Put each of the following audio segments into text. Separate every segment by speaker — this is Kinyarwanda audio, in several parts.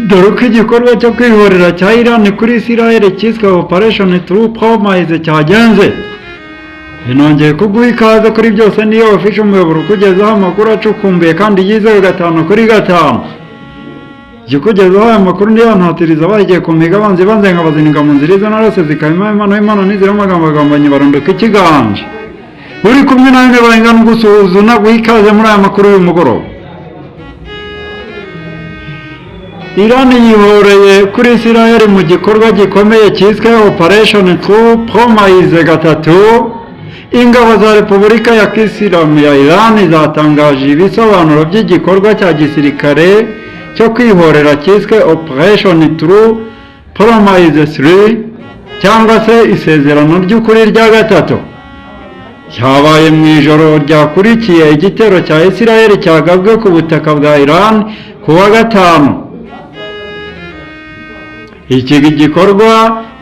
Speaker 1: dore uko igikorwa cyo kwihorera cya Iran kuri Israel cyiswe Operation True Promise cyagenze. Nongeye kuguha ikaze kuri byose niyo official umuyoboro kugezaho amakuru acukumbuye kandi yizewe 5/5. Jikugezaho aya makuru niyo ntatiriza bagiye ku migabanzi banze nkabazininga mu nzira izo narose zikayima imana n'izira amagambo barondoka ikiganje. Uri kumwe nawe barengana gusuhuzuna guhikaze muri aya makuru y'umugoroba. Iran yihoreye kuri Israel mu gikorwa gikomeye cyiswe Operation True Promise 3. Ingabo za Repubulika ya Kisilamu ya Iran zatangaje ibisobanuro by'igikorwa cya gisirikare cyo kwihorera cyiswe Operation True Promise 3 cyangwa se isezerano ry'ukuri rya 3. Cyabaye mu ijoro ryakurikiye igitero cya Israel cyagabwe ku butaka bwa Iran ku wa 5. Iki gikorwa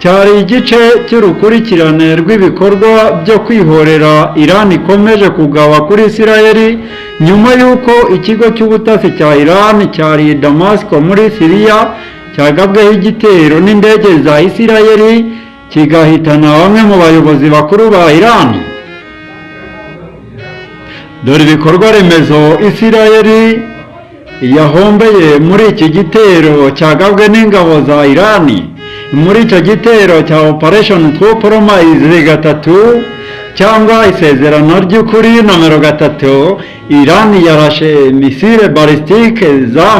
Speaker 1: cyari igice cy'urukurikirane rw'ibikorwa byo kwihorera Iran ikomeje kugaba kuri Israel nyuma y'uko ikigo cy'ubutasi cya Iran cyari Damascus muri Syria cyagabweho igitero n'indege za Israel kigahitana bamwe mu bayobozi bakuru ba Iran. Dore ibikorwa remezo Israel yahombeye muri iki gitero cyagabwe n'ingabo za Iran. Muri icyo gitero cya Operation True Promise 3 cyangwa isezerano ry'ukuri nomero 3, Iran yarashe misile balistike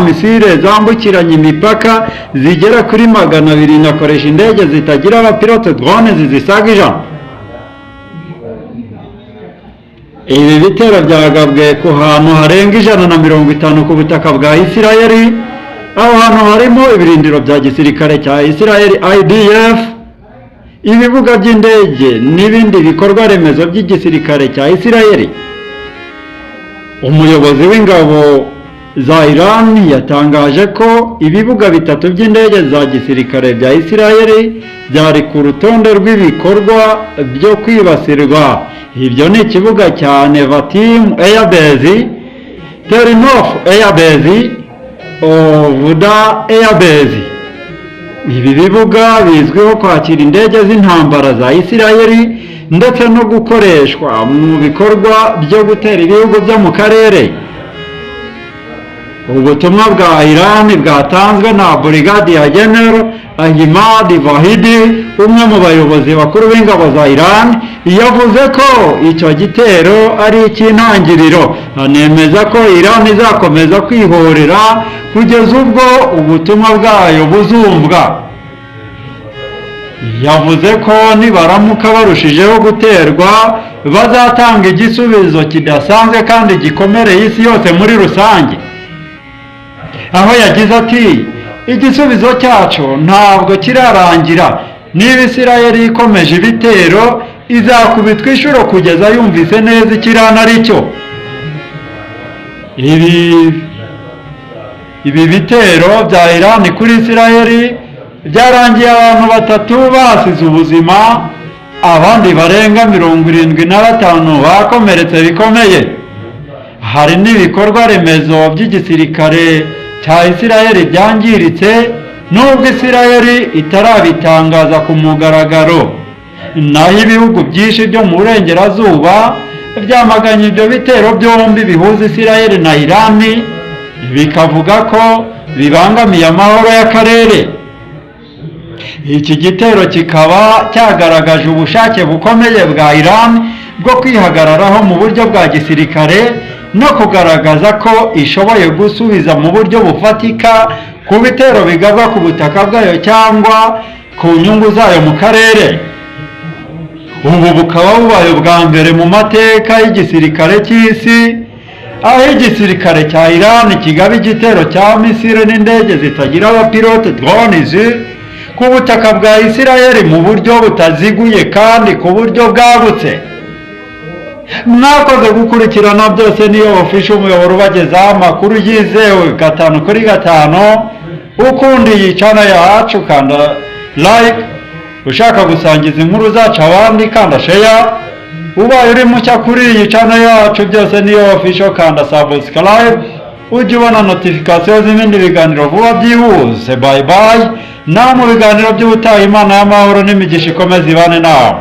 Speaker 1: misile zambukiranya imipaka zigera kuri 200 inakoresha indege zitagira abapilote drone zisaga 100. Ibi bitero byagabwe ku hantu harenga 150 ku butaka bwa Israel. Aho hantu harimo ibirindiro bya gisirikare cya Israel IDF, ibibuga by'indege n'ibindi bikorwa remezo by'igisirikare cya Israel. Umuyobozi w'ingabo za Iran yatangaje ko ibibuga 3 by'indege za gisirikare bya Israel byari ku rutonde rw'ibikorwa byo kwibasirwa. Ibyo ni ikibuga cya Nevatim Air Base, Terinof Air Base, Ovuda Air Base. Ibi bibuga bizwiho kwakira indege z'intambara za Israel ndetse no gukoreshwa mu bikorwa byo gutera ibihugu byo mu karere. Ubutumwa bwa Iran bwatanzwe na Brigadier General Ahmad Vahidi, umwe mu bayobozi bakuru b'ingabo za Iran, yavuze ko icyo gitero ari icy'intangiriro, anemeza ko Iran izakomeza kwihorera kugeza ubwo ubutumwa bwayo buzumvwa. Yavuze ko nibaramuka barushijeho guterwa bazatanga igisubizo kidasanzwe kandi gikomereye isi yose muri rusange. Aho yagize ati, igisubizo cyacu ntabwo kirarangira. Niba Israel ikomeje ibitero izakubitwa inshuro kugeza yumvise neza ikirana ari cyo. Ibi bitero bya Iran kuri Israel byarangiye abantu 3 basize ubuzima, abandi barenga 75 bakomeretse bikomeye. Hari n'ibikorwa remezo by'igisirikare cya Israel byangiritse nubwo Israel itarabitangaza ku mugaragaro. Naho ibihugu byinshi byo mu burengerazuba byamaganye ibyo bitero byombi bihuza Israel na Iran, bikavuga ko bibangamiye amahoro y'akarere. Iki gitero kikaba cyagaragaje ubushake bukomeye bwa Iran bwo kwihagararaho mu buryo bwa gisirikare no kugaragaza ko ishoboye gusubiza mu buryo bufatika ku bitero bigabwa ku butaka bwayo cyangwa ku nyungu zayo mu karere. Ubu bukaba bubaye bwa mbere mu mateka y'igisirikare cy'isi aho igisirikare cya Iran kigaba igitero cya misile n'indege zitagira abapilote drones ku butaka bwa Israel mu buryo butaziguye kandi ku buryo bwagutse. Mwakoze gukurikirana byose niyo official umuyoboro ubagezaho amakuru yizewe 5/5. Ukundi iyi channel yacu kanda like, ushaka gusangiza inkuru zacu abandi kanda share, ubaye uri mushya kuri iyi channel yacu byose niyo official kanda subscribe ujye ubona notification z'ibindi biganiro vuba byihuse. Bye bye, naho mu biganiro by'ubutaha Imana y'amahoro n'imigisha ikomeze ibane nawe.